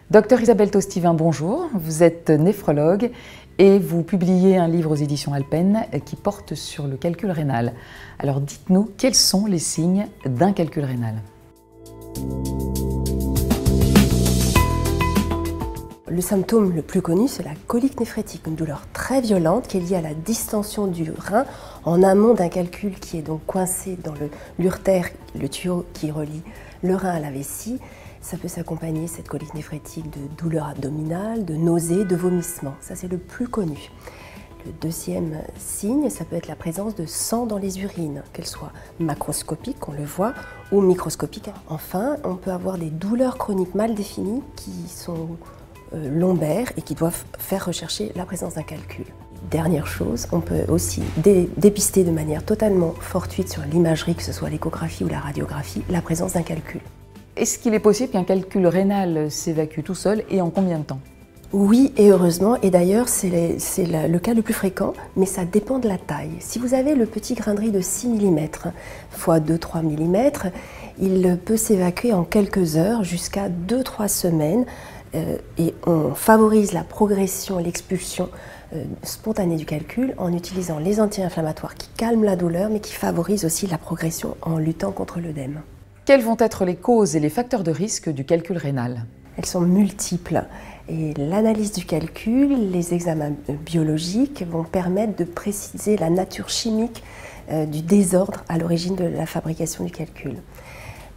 Docteur Isabelle Taustivin, bonjour. Vous êtes néphrologue et vous publiez un livre aux éditions Alpen qui porte sur le calcul rénal. Alors dites-nous, quels sont les signes d'un calcul rénal? Le symptôme le plus connu, c'est la colique néphrétique, une douleur très violente qui est liée à la distension du rein en amont d'un calcul qui est donc coincé dans l'urtère, le tuyau qui relie le rein à la vessie. Ça peut s'accompagner, cette colique néphrétique, de douleurs abdominales, de nausées, de vomissements. Ça, c'est le plus connu. Le deuxième signe, ça peut être la présence de sang dans les urines, qu'elle soit macroscopique, on le voit, ou microscopique. Enfin, on peut avoir des douleurs chroniques mal définies qui sont lombaires et qui doivent faire rechercher la présence d'un calcul. Dernière chose, on peut aussi dépister de manière totalement fortuite sur l'imagerie, que ce soit l'échographie ou la radiographie, la présence d'un calcul. Est-ce qu'il est possible qu'un calcul rénal s'évacue tout seul et en combien de temps? Oui, et heureusement, et d'ailleurs c'est le cas le plus fréquent, mais ça dépend de la taille. Si vous avez le petit grain de riz de 6 mm x 2-3 mm, il peut s'évacuer en quelques heures jusqu'à 2-3 semaines et on favorise la progression et l'expulsion spontanée du calcul en utilisant les anti-inflammatoires qui calment la douleur mais qui favorisent aussi la progression en luttant contre l'œdème. Quelles vont être les causes et les facteurs de risque du calcul rénal? Elles sont multiples et l'analyse du calcul, les examens biologiques vont permettre de préciser la nature chimique du désordre à l'origine de la fabrication du calcul.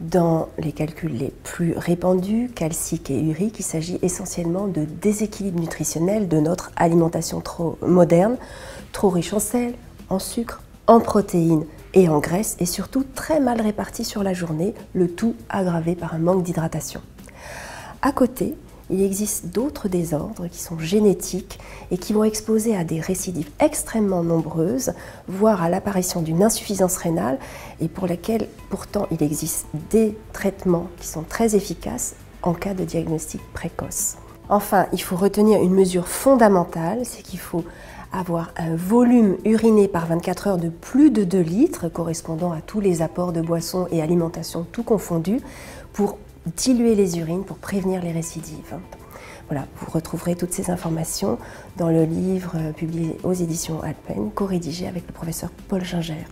Dans les calculs les plus répandus, calciques et uriques, il s'agit essentiellement de déséquilibre nutritionnel de notre alimentation trop moderne, trop riche en sel, en sucre, en protéines et en graisse, et surtout très mal répartie sur la journée, le tout aggravé par un manque d'hydratation. À côté, il existe d'autres désordres qui sont génétiques et qui vont exposer à des récidives extrêmement nombreuses, voire à l'apparition d'une insuffisance rénale, et pour lesquelles pourtant il existe des traitements qui sont très efficaces en cas de diagnostic précoce. Enfin, il faut retenir une mesure fondamentale, c'est qu'il faut avoir un volume uriné par 24 heures de plus de 2 litres, correspondant à tous les apports de boissons et alimentation tout confondus, pour diluer les urines, pour prévenir les récidives. Voilà, vous retrouverez toutes ces informations dans le livre publié aux éditions Alpen, co-rédigé avec le professeur Paul Gingère.